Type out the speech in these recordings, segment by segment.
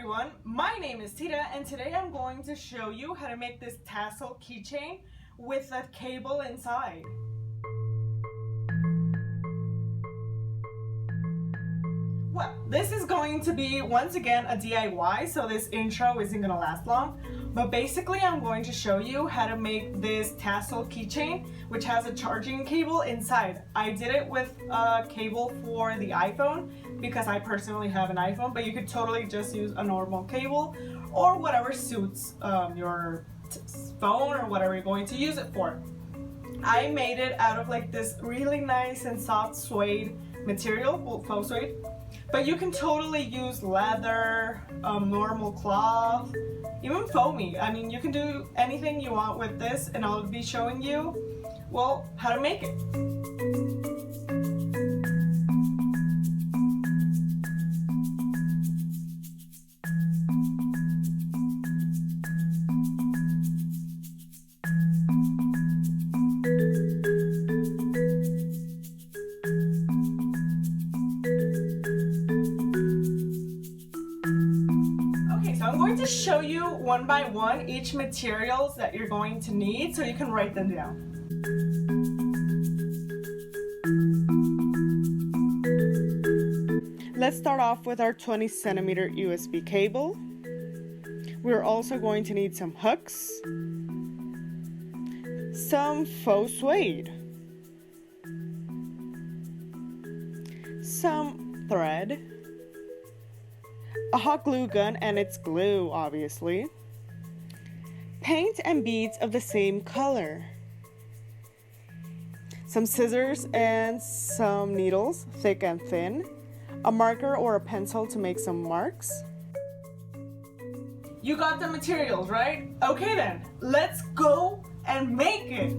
everyone, my name is Tita and today I'm going to show you how to make this tassel keychain with a cable inside. Well, this is going to be once again a DIY, so this intro isn't going to last long, but basically I'm going to show you how to make this tassel keychain which has a charging cable inside. I did it with a cable for the iPhone because I personally have an iPhone, but you could totally just use a normal cable or whatever suits your phone or whatever you're going to use it for. I made it out of like this really nice and soft suede material, well, faux suede, but you can totally use leather, normal cloth, even foamy. I mean, you can do anything you want with this, and I'll be showing you, well, how to make it. I'm going to show you one by one each materials that you're going to need so you can write them down. Let's start off with our 20 centimeter USB cable. We're also going to need some hooks, some faux suede, some thread, a hot glue gun and its glue, obviously, paint and beads of the same color, some scissors and some needles, thick and thin, a marker or a pencil to make some marks. You got the materials, right? Okay then, let's go and make it!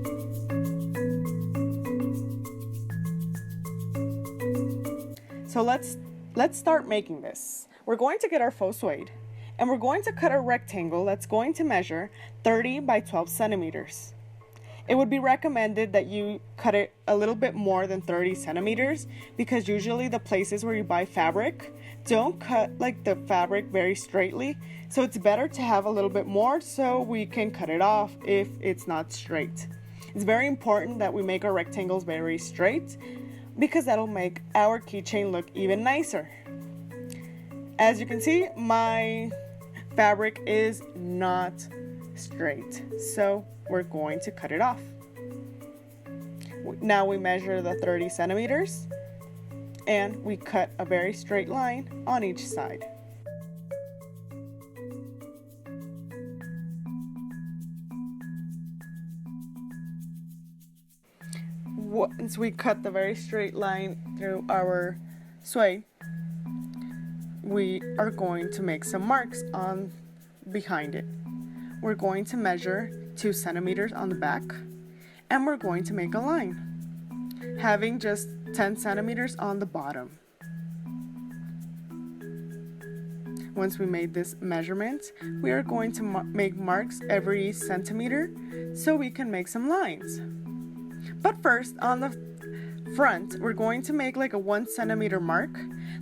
So let's start making this. We're going to get our faux suede and we're going to cut a rectangle that's going to measure 30 by 12 centimeters. It would be recommended that you cut it a little bit more than 30 centimeters because usually the places where you buy fabric don't cut like the fabric very straightly, so it's better to have a little bit more so we can cut it off if it's not straight. It's very important that we make our rectangles very straight because that'll make our keychain look even nicer. As you can see, my fabric is not straight, so we're going to cut it off. Now we measure the 30 centimeters and we cut a very straight line on each side. Once we cut the very straight line through our suede, we are going to make some marks on behind it. We're going to measure 2 centimeters on the back and we're going to make a line, having just 10 centimeters on the bottom. Once we made this measurement, we are going to make marks every centimeter so we can make some lines. But first, on the front, we're going to make like a 1 centimeter mark.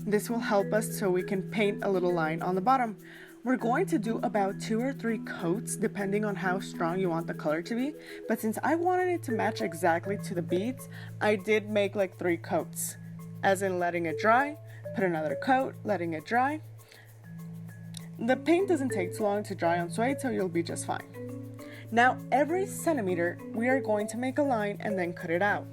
This will help us so we can paint a little line on the bottom. We're going to do about 2 or 3 coats depending on how strong you want the color to be. But since I wanted it to match exactly to the beads, I did make like 3 coats. As in letting it dry, put another coat, letting it dry. The paint doesn't take too long to dry on suede, so you'll be just fine. Now every centimeter we are going to make a line and then cut it out.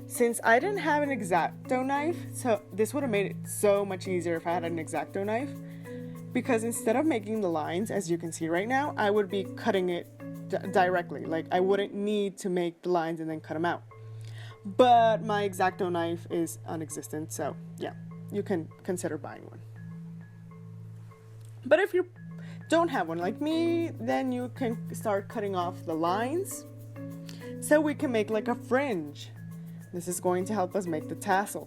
Since I didn't have an X-Acto knife, so this would have made it so much easier if I had an X-Acto knife, because instead of making the lines, as you can see right now, I would be cutting it directly. Like I wouldn't need to make the lines and then cut them out. But my X-Acto knife is non-existent, so yeah, you can consider buying one. But if you don't have one like me, then you can start cutting off the lines so we can make like a fringe. This is going to help us make the tassel.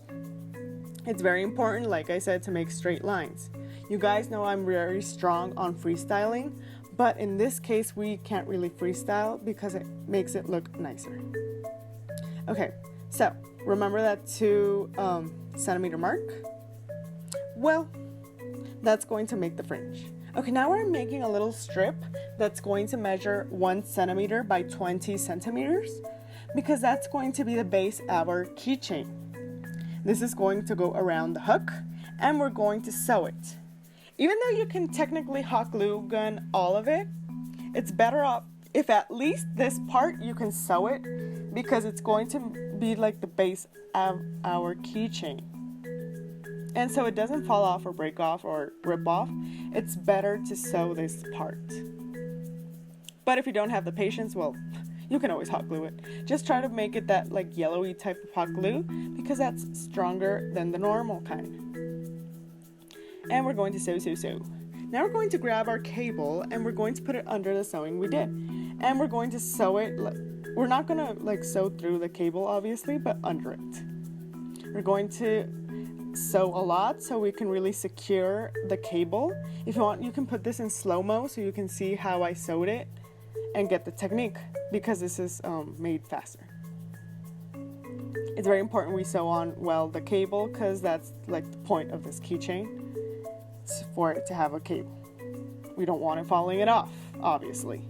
It's very important, like I said, to make straight lines. You guys know I'm very strong on freestyling, but in this case we can't really freestyle because it makes it look nicer. Okay, so remember that 2 centimeter mark? Well, That's going to make the fringe. Okay, now we're making a little strip that's going to measure 1 centimeter by 20 centimeters because that's going to be the base of our keychain. This is going to go around the hook and we're going to sew it. Even though you can technically hot glue gun all of it, it's better off if at least this part you can sew it because it's going to be like the base of our keychain. And so it doesn't fall off or break off or rip off, it's better to sew this part. But if you don't have the patience, well, you can always hot glue it. Just try to make it that like yellowy type of hot glue because that's stronger than the normal kind. And we're going to sew, sew, sew. Now we're going to grab our cable and we're going to put it under the sewing we did. And we're going to sew it, we're not going to like sew through the cable obviously, but under it. We're going to sew a lot so we can really secure the cable. If you want, you can put this in slow-mo so you can see how I sewed it and get the technique because this is made faster. It's very important we sew on well the cable because that's like the point of this keychain. It's for it to have a cable. We don't want it falling it off, obviously.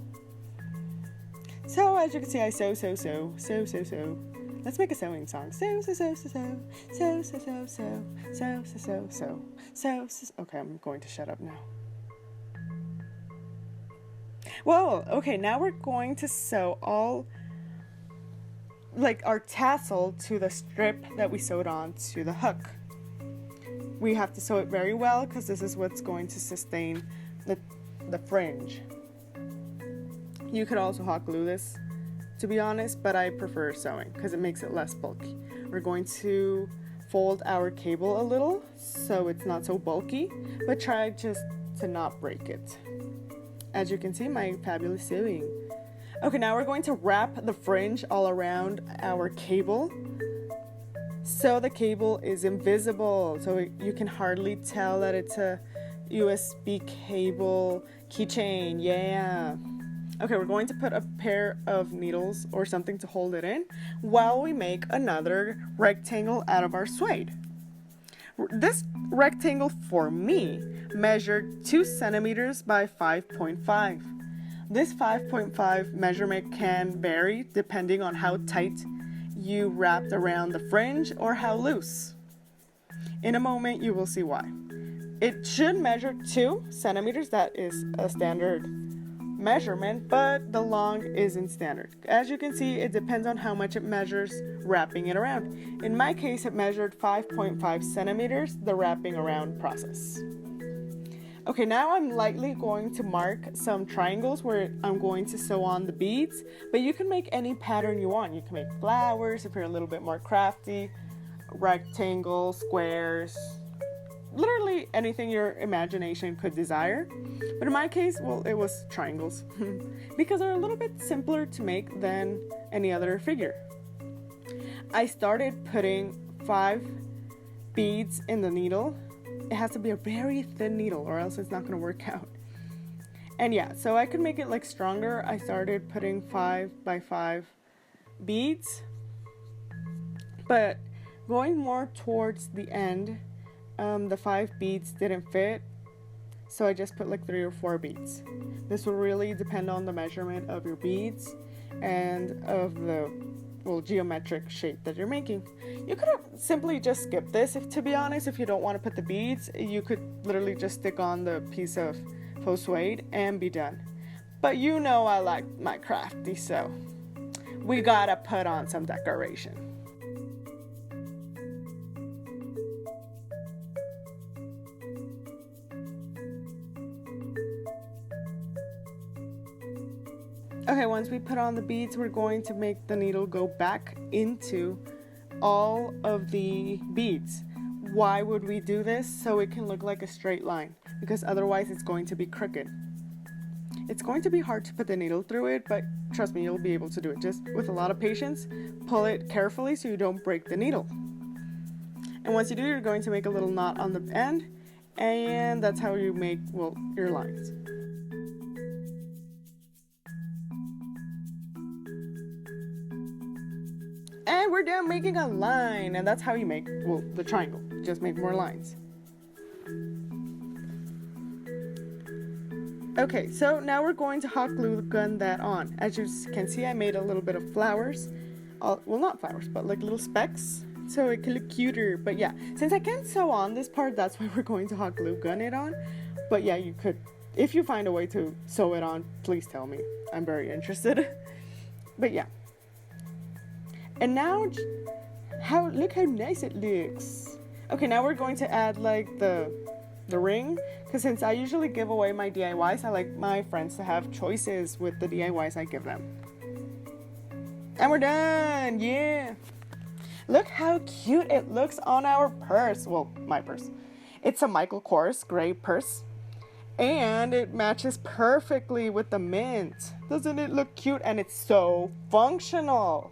So as you can see, I sew, sew, sew, sew, sew, sew. Let's make a sewing song. Sew, sew, sew, sew, sew, sew, sew, sew, sew, sew, sew, sew, sew, sew. Okay, I'm going to shut up now. Well, okay, now we're going to sew all like our tassel to the strip that we sewed on to the hook. We have to sew it very well because this is what's going to sustain the fringe. You could also hot glue this, to be honest, but I prefer sewing because it makes it less bulky. We're going to fold our cable a little so it's not so bulky, but try just to not break it. As you can see, my fabulous sewing. Okay, now we're going to wrap the fringe all around our cable so the cable is invisible, so you can hardly tell that it's a USB cable keychain. Yeah. Okay, we're going to put a pair of needles or something to hold it in while we make another rectangle out of our suede. This rectangle for me measured 2 centimeters by 5.5. This 5.5 measurement can vary depending on how tight you wrapped around the fringe or how loose. In a moment you will see why. It should measure 2 centimeters, that is a standard measurement, but the long isn't standard. As you can see, it depends on how much it measures wrapping it around. In my case, it measured 5.5 centimeters, the wrapping around process. Okay, now I'm lightly going to mark some triangles where I'm going to sew on the beads, but you can make any pattern you want. You can make flowers if you're a little bit more crafty, rectangles, squares, literally anything your imagination could desire. But in my case, well, it was triangles because they're a little bit simpler to make than any other figure. I started putting 5 beads in the needle. It has to be a very thin needle or else it's not going to work out. And yeah, so I could make it like stronger. I started putting 5 by 5 beads, but going more towards the end, the 5 beads didn't fit, so I just put like 3 or 4 beads. This will really depend on the measurement of your beads and of the geometric shape that you're making. You could have simply just skipped this, to be honest. If you don't want to put the beads, you could literally just stick on the piece of faux suede and be done. But you know I like my crafty, so we gotta put on some decoration. Okay, once we put on the beads, we're going to make the needle go back into all of the beads. Why would we do this? So it can look like a straight line, because otherwise it's going to be crooked. It's going to be hard to put the needle through it, but trust me, you'll be able to do it. Just with a lot of patience, pull it carefully so you don't break the needle. And once you do, you're going to make a little knot on the end, and that's how you make, your lines. And we're done making a line, and that's how you make, the triangle. Just make more lines. Okay, so now we're going to hot glue gun that on. As you can see, I made a little bit of flowers. Well, not flowers, but like little specks, so it can look cuter. But yeah, since I can't sew on this part, that's why we're going to hot glue gun it on. But yeah, you could, if you find a way to sew it on, please tell me. I'm very interested. But yeah. And now, look how nice it looks. Okay, now we're going to add like the ring, because since I usually give away my DIYs, I like my friends to have choices with the DIYs I give them. And we're done, yeah. Look how cute it looks on our purse. Well, my purse. It's a Michael Kors gray purse. And it matches perfectly with the mint. Doesn't it look cute? And it's so functional.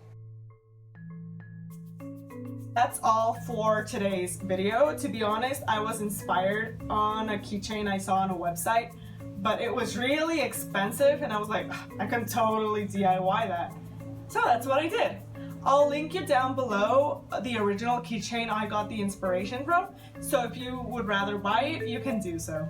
That's all for today's video. To be honest, I was inspired on a keychain I saw on a website, but it was really expensive and I was like, I can totally DIY that. So that's what I did. I'll link you down below the original keychain I got the inspiration from, so if you would rather buy it, you can do so.